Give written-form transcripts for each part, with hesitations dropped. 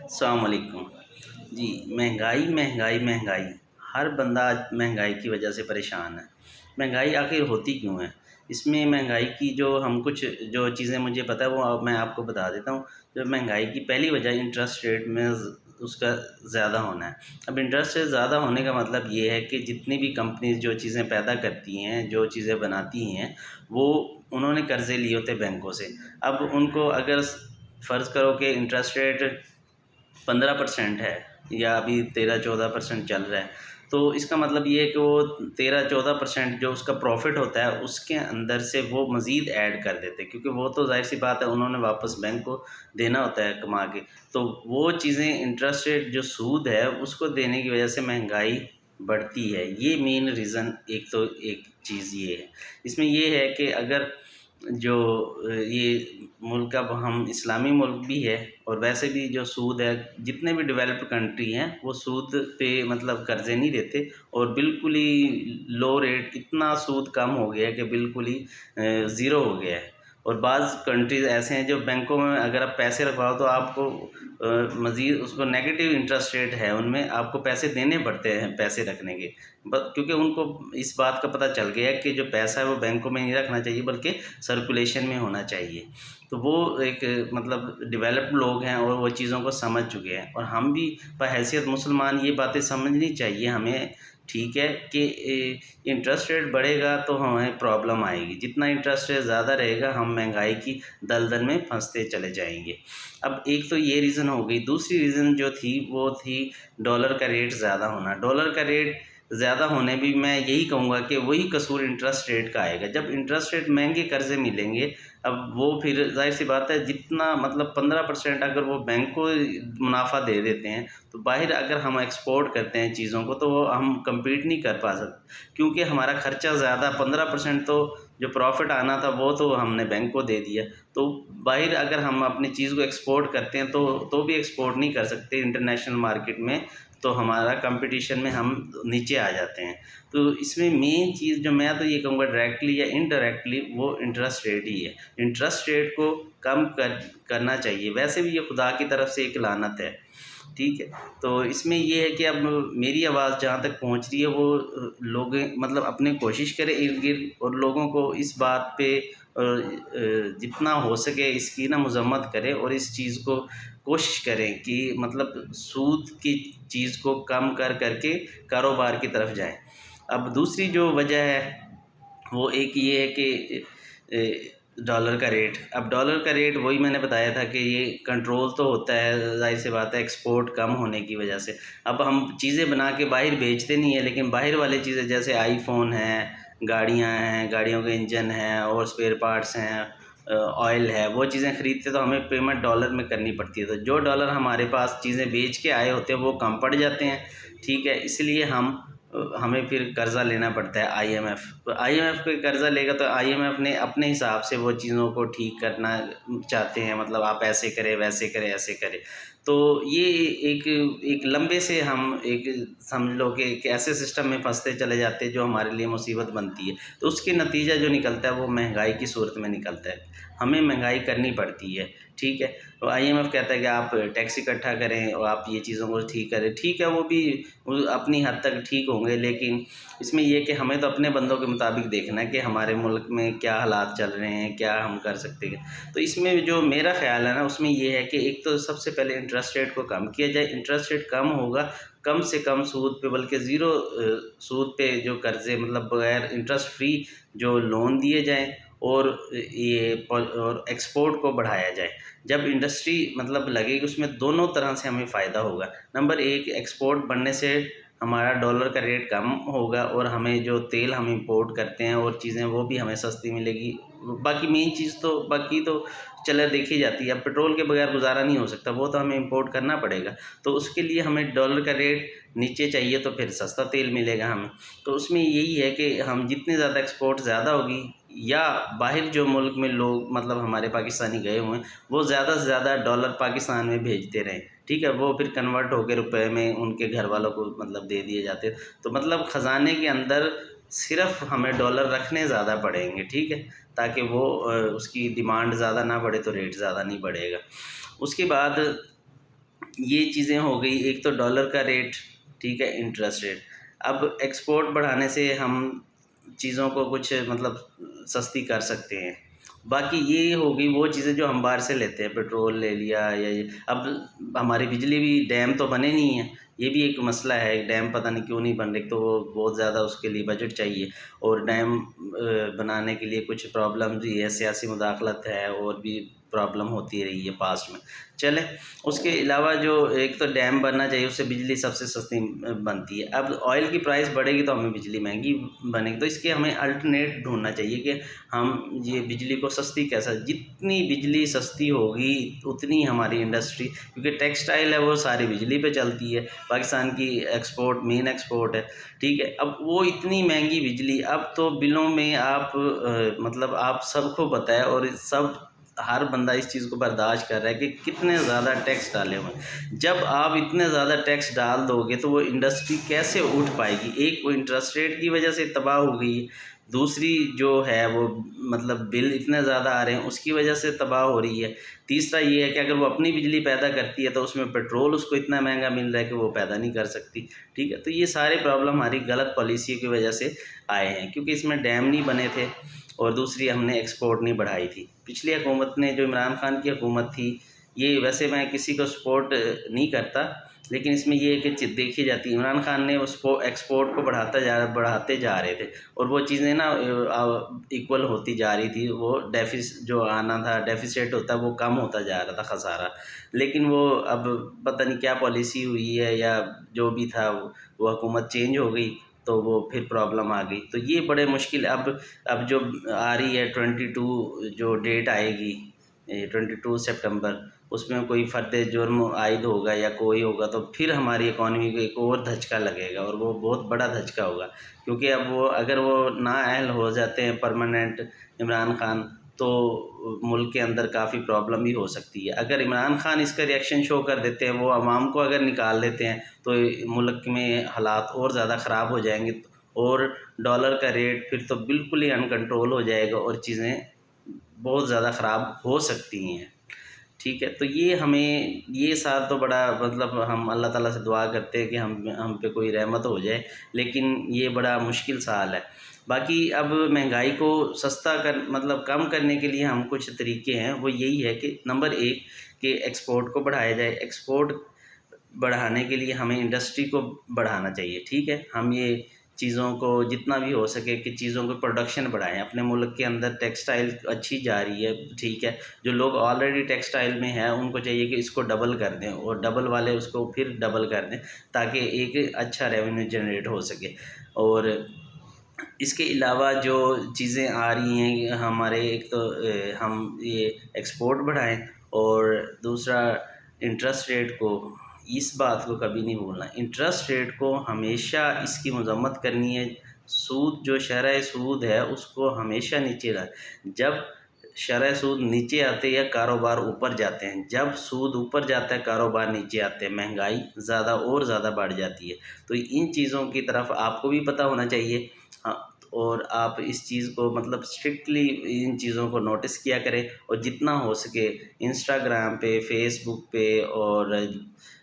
السلام علیکم جی۔ مہنگائی مہنگائی مہنگائی، ہر بندہ آج مہنگائی کی وجہ سے پریشان ہے۔ مہنگائی آخر ہوتی کیوں ہے؟ اس میں مہنگائی کی جو چیزیں مجھے پتہ ہے وہ میں آپ کو بتا دیتا ہوں۔ جو مہنگائی کی پہلی وجہ انٹرسٹ ریٹ میں اس کا زیادہ ہونا ہے۔ اب انٹرسٹ ریٹ زیادہ ہونے کا مطلب یہ ہے کہ جتنی بھی کمپنیز جو چیزیں پیدا کرتی ہیں، جو چیزیں بناتی ہیں، وہ انہوں نے قرضے لیے ہوتے بینکوں سے۔ اب ان کو اگر فرض کرو کہ انٹرسٹ ریٹ 15% ہے یا ابھی 13-14% چل رہا ہے، تو اس کا مطلب یہ ہے کہ وہ 13-14% جو اس کا پروفٹ ہوتا ہے اس کے اندر سے وہ مزید ایڈ کر دیتے، کیونکہ وہ تو ظاہر سی بات ہے انہوں نے واپس بینک کو دینا ہوتا ہے کما کے، تو وہ چیزیں انٹرسٹ ریٹ جو سود ہے اس کو دینے کی وجہ سے مہنگائی بڑھتی ہے۔ یہ مین ریزن ایک چیز یہ ہے۔ اس میں یہ ہے کہ اگر جو یہ ملک، اب ہم اسلامی ملک بھی ہے اور ویسے بھی جو سود ہے، جتنے بھی ڈیولپڈ کنٹری ہیں وہ سود پہ مطلب قرضے نہیں دیتے، اور بالکل ہی لو ریٹ، اتنا سود کم ہو گیا ہے کہ بالکل ہی زیرو ہو گیا ہے۔ اور بعض کنٹریز ایسے ہیں جو بینکوں میں اگر آپ پیسے رکھواؤ تو آپ کو مزید اس کو نیگیٹو انٹرسٹ ریٹ ہے، ان میں آپ کو پیسے دینے پڑتے ہیں پیسے رکھنے کے، کیونکہ ان کو اس بات کا پتہ چل گیا ہے کہ جو پیسہ ہے وہ بینکوں میں نہیں رکھنا چاہیے بلکہ سرکولیشن میں ہونا چاہیے۔ تو وہ ایک مطلب ڈیولپڈ لوگ ہیں اور وہ چیزوں کو سمجھ چکے ہیں، اور ہم بھی بحیثیت مسلمان یہ باتیں سمجھنی چاہیے ہمیں، ٹھیک ہے، کہ انٹرسٹ ریٹ بڑھے گا تو ہمیں پرابلم آئے گی، جتنا انٹرسٹ ریٹ زیادہ رہے گا ہم مہنگائی کی دلدل میں پھنستے چلے جائیں گے۔ اب ایک تو یہ ریزن ہو گئی، دوسری ریزن جو تھی وہ تھی ڈالر کا ریٹ زیادہ ہونا۔ ڈالر کا ریٹ زیادہ ہونے بھی میں یہی کہوں گا کہ وہی قصور انٹرسٹ ریٹ کا آئے گا۔ جب انٹرسٹ ریٹ مہنگے قرضے ملیں گے، اب وہ پھر ظاہر سی بات ہے جتنا مطلب 15% اگر وہ بینک کو منافع دے دیتے ہیں، تو باہر اگر ہم ایکسپورٹ کرتے ہیں چیزوں کو تو وہ ہم کمپیٹ نہیں کر پا سکتے، کیونکہ ہمارا خرچہ زیادہ 15% تو جو پروفٹ آنا تھا وہ تو ہم نے بینک کو دے دیا، تو باہر اگر ہم اپنی چیز کو ایکسپورٹ کرتے ہیں تو بھی ایکسپورٹ نہیں کر سکتے انٹرنیشنل مارکیٹ میں، تو ہمارا کمپٹیشن میں ہم نیچے آ جاتے ہیں۔ تو اس میں مین چیز جو میں تو یہ کہوں گا ڈائریکٹلی یا انڈائریکٹلی وہ انٹرسٹ ریٹ ہی ہے۔ انٹرسٹ ریٹ کو کم کرنا چاہیے، ویسے بھی یہ خدا کی طرف سے ایک لعنت ہے، ٹھیک ہے۔ تو اس میں یہ ہے کہ اب میری آواز جہاں تک پہنچ رہی ہے وہ لوگ مطلب اپنے کوشش کرے ارد گرد، اور لوگوں کو اس بات پہ جتنا ہو سکے اس کی مذمت کرے، اور اس چیز کو کوشش کریں کہ مطلب سود کی چیز کو کم کر کے کاروبار کی طرف جائیں۔ اب دوسری جو وجہ ہے وہ ایک یہ ہے کہ ڈالر کا ریٹ، اب ڈالر کا ریٹ وہی میں نے بتایا تھا کہ یہ کنٹرول تو ہوتا ہے، ظاہر سی بات ہے ایکسپورٹ کم ہونے کی وجہ سے۔ اب ہم چیزیں بنا کے باہر بیچتے نہیں ہیں، لیکن باہر والی چیزیں جیسے آئی فون ہیں، گاڑیاں ہیں، گاڑیوں کے انجن ہیں اور اسپیئر پارٹس ہیں، آئل ہے، وہ چیزیں خریدتے تو ہمیں پیمنٹ ڈالر میں کرنی پڑتی ہے، تو جو ڈالر ہمارے پاس چیزیں بیچ کے آئے ہوتے ہیں وہ کم پڑ جاتے ہیں، ٹھیک ہے۔ اس لیے ہمیں پھر قرضہ لینا پڑتا ہے آئی ایم ایف، تو آئی ایم ایف پہ قرضہ لے گا تو آئی ایم ایف نے اپنے حساب سے وہ چیزوں کو ٹھیک کرنا چاہتے ہیں، مطلب آپ ایسے کریں ویسے کریں ایسے کریں، تو یہ ایک لمبے سے ہم ایک سمجھ لو کہ ایک ایسے سسٹم میں پھنستے چلے جاتے ہیں جو ہمارے لیے مصیبت بنتی ہے، تو اس کے نتیجہ جو نکلتا ہے وہ مہنگائی کی صورت میں نکلتا ہے، ہمیں مہنگائی کرنی پڑتی ہے، ٹھیک ہے۔ تو آئی ایم ایف کہتا ہے کہ آپ ٹیکس اکٹھا کریں اور آپ یہ چیزوں کو ٹھیک کریں، ٹھیک ہے، وہ بھی اپنی حد تک ٹھیک ہوں گے، لیکن اس میں یہ کہ ہمیں تو اپنے بندوں کے مطابق دیکھنا ہے کہ ہمارے ملک میں کیا حالات چل رہے ہیں، کیا ہم کر سکتے ہیں۔ تو اس میں جو میرا خیال ہے اس میں یہ ہے کہ ایک تو سب سے پہلے انٹرسٹ ریٹ کو کم کیا جائے، انٹرسٹ ریٹ کم ہوگا کم سے کم سود پہ، بلکہ زیرو سود پہ جو قرضے مطلب بغیر انٹرسٹ فری جو لون دیے جائیں، اور ایکسپورٹ کو بڑھایا جائے۔ جب انڈسٹری مطلب لگے گی اس میں دونوں طرح سے ہمیں فائدہ ہوگا۔ نمبر ایک، ایکسپورٹ بڑھنے سے ہمارا ڈالر کا ریٹ کم ہوگا، اور ہمیں جو تیل ہم امپورٹ کرتے ہیں اور چیزیں وہ بھی ہمیں سستی ملے گی۔ باقی مین چیز تو باقی تو چلے دیکھی جاتی ہے، اب پیٹرول کے بغیر گزارا نہیں ہو سکتا، وہ تو ہمیں امپورٹ کرنا پڑے گا، تو اس کے لیے ہمیں ڈالر کا ریٹ نیچے چاہیے تو پھر سستا تیل ملے گا ہمیں۔ تو اس میں یہی ہے کہ ہم جتنے زیادہ ایکسپورٹ زیادہ ہوگی، یا باہر جو ملک میں لوگ مطلب ہمارے پاکستانی گئے ہوئے ہیں وہ زیادہ سے زیادہ ڈالر پاکستان میں بھیجتے رہیں، ٹھیک ہے، وہ پھر کنورٹ ہو کے روپے میں ان کے گھر والوں کو مطلب دے دیے جاتے، تو مطلب خزانے کے اندر صرف ہمیں ڈالر رکھنے زیادہ پڑیں گے، ٹھیک ہے، تاکہ وہ اس کی ڈیمانڈ زیادہ نہ بڑھے تو ریٹ زیادہ نہیں بڑھے گا۔ اس کے بعد یہ چیزیں ہو گئی، ایک تو ڈالر کا ریٹ، ٹھیک ہے، انٹرسٹ ریٹ۔ اب ایکسپورٹ بڑھانے سے ہم چیزوں کو کچھ مطلب سستی کر سکتے ہیں۔ باقی یہ ہوگی وہ چیزیں جو ہم باہر سے لیتے ہیں، پیٹرول لے لیا یا اب ہماری بجلی بھی، ڈیم تو بنے نہیں ہیں، یہ بھی ایک مسئلہ ہے، ڈیم پتہ نہیں کیوں نہیں بن رہے، تو وہ بہت زیادہ اس کے لیے بجٹ چاہیے، اور ڈیم بنانے کے لیے کچھ پرابلم بھی ہے، سیاسی مداخلت ہے، اور بھی پرابلم ہوتی رہی ہے پاسٹ میں۔ چلیں، اس کے علاوہ جو ایک تو ڈیم بننا چاہیے، اس سے بجلی سب سے سستی بنتی ہے۔ اب آئل کی پرائس بڑھے گی تو ہمیں بجلی مہنگی بنے گی، تو اس کے ہمیں الٹرنیٹ ڈھونڈنا چاہیے کہ ہم یہ بجلی کو سستی کیسا، جتنی بجلی سستی ہوگی اتنی ہماری انڈسٹری، کیونکہ ٹیکسٹائل ہے وہ ساری بجلی پہ چلتی ہے، پاکستان کی ایکسپورٹ مین ایکسپورٹ ہے، ٹھیک ہے۔ اب وہ اتنی مہنگی بجلی، اب تو بلوں میں آپ مطلب آپ سب کو پتہ ہے، اور سب ہر بندہ اس چیز کو برداشت کر رہا ہے کہ کتنے زیادہ ٹیکس ڈالے ہوئے ہیں۔ جب آپ اتنے زیادہ ٹیکس ڈال دو گے تو وہ انڈسٹری کیسے اٹھ پائے گی؟ ایک وہ انٹرسٹ ریٹ کی وجہ سے تباہ ہو گئی، دوسری جو ہے وہ مطلب بل اتنے زیادہ آ رہے ہیں اس کی وجہ سے تباہ ہو رہی ہے، تیسرا یہ ہے کہ اگر وہ اپنی بجلی پیدا کرتی ہے تو اس میں پیٹرول اس کو اتنا مہنگا مل رہا ہے کہ وہ پیدا نہیں کر سکتی، ٹھیک ہے۔ تو یہ سارے پرابلم ہماری غلط پالیسی کی وجہ سے آئے ہیں، کیونکہ اس میں ڈیم نہیں بنے تھے، اور دوسری ہم نے ایکسپورٹ نہیں بڑھائی تھی۔ پچھلی حکومت نے، جو عمران خان کی حکومت تھی، یہ ویسے میں کسی کو سپورٹ نہیں کرتا، لیکن اس میں یہ ہے کہ دیکھی جاتی ہے عمران خان نے اس کو ایکسپورٹ کو بڑھاتے جا رہے تھے، اور وہ چیزیں نا ایکول ہوتی جا رہی تھی، وہ جو آنا تھا ڈیفیسٹ ہوتا وہ کم ہوتا جا رہا تھا خسارہ، لیکن وہ اب پتہ نہیں کیا پالیسی ہوئی ہے یا جو بھی تھا، وہ حکومت چینج ہو گئی تو وہ پھر پرابلم آ گئی۔ تو یہ بڑے مشکل، اب جو آ رہی ہے 22 جو ڈیٹ آئے گی، 22 سپٹمبر، اس میں کوئی فرد جرم عائد ہوگا یا کوئی ہوگا تو پھر ہماری اکانومی کو ایک اور دھچکا لگے گا، اور وہ بہت بڑا دھچکا ہوگا، کیونکہ اب وہ اگر وہ نااہل ہو جاتے ہیں پرماننٹ عمران خان، تو ملک کے اندر کافی پرابلم بھی ہو سکتی ہے۔ اگر عمران خان اس کا ریئیکشن شو کر دیتے ہیں، وہ عوام کو اگر نکال دیتے ہیں تو ملک میں حالات اور زیادہ خراب ہو جائیں گے، اور ڈالر کا ریٹ پھر تو بالکل ہی ان کنٹرول ہو جائے گا، اور چیزیں بہت زیادہ خراب ہو سکتی ہیں، ٹھیک ہے۔ تو یہ ہمیں، یہ سال تو بڑا مطلب ہم اللہ تعالیٰ سے دعا کرتے ہیں کہ ہم پہ کوئی رحمت ہو جائے، لیکن یہ بڑا مشکل سال ہے۔ باقی اب مہنگائی کو سستا مطلب کم کرنے کے لیے ہم کچھ طریقے ہیں، وہ یہی ہے کہ نمبر ایک کہ ایکسپورٹ کو بڑھایا جائے۔ ایکسپورٹ بڑھانے کے لیے ہمیں انڈسٹری کو بڑھانا چاہیے، ٹھیک ہے۔ ہم یہ چیزوں کو جتنا بھی ہو سکے کہ چیزوں کو پروڈکشن بڑھائیں، اپنے ملک کے اندر ٹیکسٹائل اچھی جا رہی ہے، ٹھیک ہے، جو لوگ آلریڈی ٹیکسٹائل میں ہیں ان کو چاہیے کہ اس کو ڈبل کر دیں، اور ڈبل والے اس کو پھر ڈبل کر دیں، تاکہ ایک اچھا ریونیو جنریٹ ہو سکے۔ اور اس کے علاوہ جو چیزیں آ رہی ہیں ہمارے، ایک تو ہم یہ ایکسپورٹ بڑھائیں، اور دوسرا انٹرسٹ ریٹ کو، اس بات کو کبھی نہیں بھولنا، انٹرسٹ ریٹ کو ہمیشہ اس کی مذمت کرنی ہے۔ سود، جو شرح سود ہے اس کو ہمیشہ نیچے جب شرح سود نیچے آتے یا کاروبار اوپر جاتے ہیں، جب سود اوپر جاتا ہے کاروبار نیچے آتے ہیں، مہنگائی زیادہ اور زیادہ بڑھ جاتی ہے۔ تو ان چیزوں کی طرف آپ کو بھی پتہ ہونا چاہیے، اور آپ اس چیز کو مطلب اسٹرکٹلی ان چیزوں کو نوٹس کیا کریں، اور جتنا ہو سکے انسٹاگرام پہ، فیس بک پہ، اور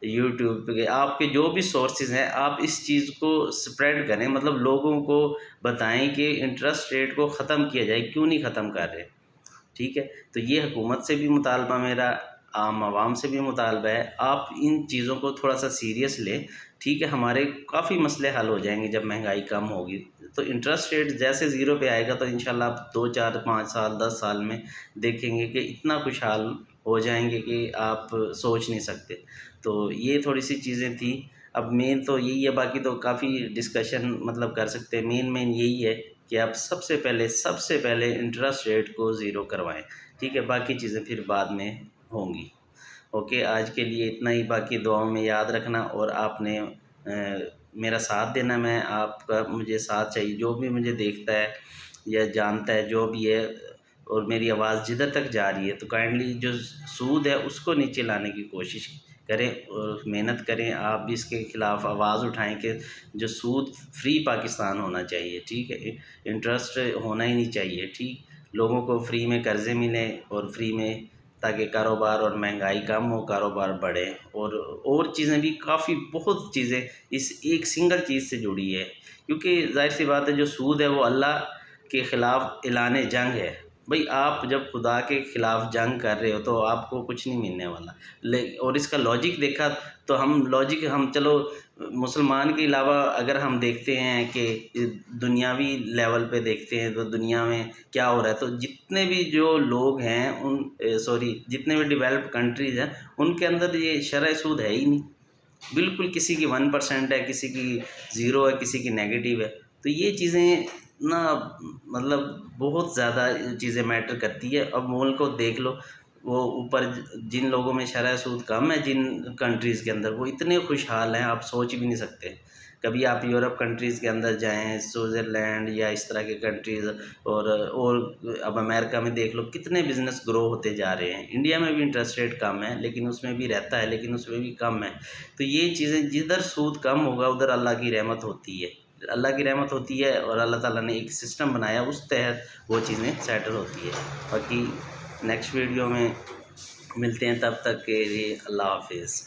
یوٹیوب پہ، آپ کے جو بھی سورسز ہیں، آپ اس چیز کو سپریڈ کریں، مطلب لوگوں کو بتائیں کہ انٹرسٹ ریٹ کو ختم کیا جائے، کیوں نہیں ختم کر رہے، ٹھیک ہے۔ تو یہ حکومت سے بھی مطالبہ میرا، عام عوام سے بھی مطالبہ ہے، آپ ان چیزوں کو تھوڑا سا سیریس لیں، ٹھیک ہے۔ ہمارے کافی مسئلے حل ہو جائیں گے جب مہنگائی کم ہوگی، تو انٹرسٹ ریٹ جیسے زیرو پہ آئے گا تو انشاءاللہ آپ 2 4 5 سال 10 سال میں دیکھیں گے کہ اتنا خوشحال ہو جائیں گے کہ آپ سوچ نہیں سکتے۔ تو یہ تھوڑی سی چیزیں تھیں، اب مین تو یہی ہے، باقی تو کافی ڈسکشن مطلب کر سکتے ہیں، مین یہی ہے کہ آپ سب سے پہلے انٹرسٹ ریٹ کو زیرو کروائیں، ٹھیک ہے، باقی چیزیں پھر بعد میں ہوں گی۔ اوکے، آج کے لیے اتنا ہی، باقی دعاؤں میں یاد رکھنا، اور آپ نے میرا ساتھ دینا، میں آپ کا مجھے ساتھ چاہیے، جو بھی مجھے دیکھتا ہے یا جانتا ہے جو بھی ہے، اور میری آواز جدھر تک جا رہی ہے، تو کائنڈلی جو سود ہے اس کو نیچے لانے کی کوشش کریں، اور محنت کریں، آپ بھی اس کے خلاف آواز اٹھائیں کہ جو سود فری پاکستان ہونا چاہیے، ٹھیک ہے، انٹرسٹ ہونا ہی نہیں چاہیے، ٹھیک، لوگوں کو فری میں قرضے ملیں اور فری میں تاکہ کاروبار اور مہنگائی کم ہو، کاروبار بڑھے، اور چیزیں بھی کافی بہت چیزیں اس ایک سنگل چیز سے جڑی ہے، کیونکہ ظاہر سی بات ہے جو سود ہے وہ اللہ کے خلاف اعلان جنگ ہے۔ بھئی آپ جب خدا کے خلاف جنگ کر رہے ہو تو آپ کو کچھ نہیں ملنے والا۔ اور اس کا لاجک دیکھا تو ہم چلو مسلمان کے علاوہ اگر ہم دیکھتے ہیں کہ دنیاوی لیول پہ دیکھتے ہیں تو دنیا میں کیا ہو رہا ہے، تو جتنے بھی جو لوگ ہیں جتنے بھی ڈیولپ کنٹریز ہیں ان کے اندر یہ شرح سود ہے ہی نہیں، بالکل کسی کی 1% ہے، کسی کی 0 ہے، کسی کی نیگیٹو ہے۔ تو یہ چیزیں نا مطلب بہت زیادہ چیزیں میٹر کرتی ہے۔ اب ملک کو دیکھ لو، وہ اوپر جن لوگوں میں شرح سود کم ہے جن کنٹریز کے اندر، وہ اتنے خوشحال ہیں آپ سوچ بھی نہیں سکتے۔ کبھی آپ یورپ کنٹریز کے اندر جائیں، سوئٹزرلینڈ یا اس طرح کے کنٹریز، اور اب امریکہ میں دیکھ لو کتنے بزنس گرو ہوتے جا رہے ہیں۔ انڈیا میں بھی انٹرسٹ ریٹ کم ہے لیکن اس میں بھی رہتا ہے، لیکن اس میں بھی کم ہے۔ تو یہ چیزیں جدھر سود کم ہوگا ادھر اللہ کی رحمت ہوتی ہے، اللہ کی رحمت ہوتی ہے، اور اللہ تعالیٰ نے ایک سسٹم بنایا اس تحت وہ چیزیں سیٹل ہوتی ہے۔ باقی نیکسٹ ویڈیو میں ملتے ہیں، تب تک کے لیے اللہ حافظ۔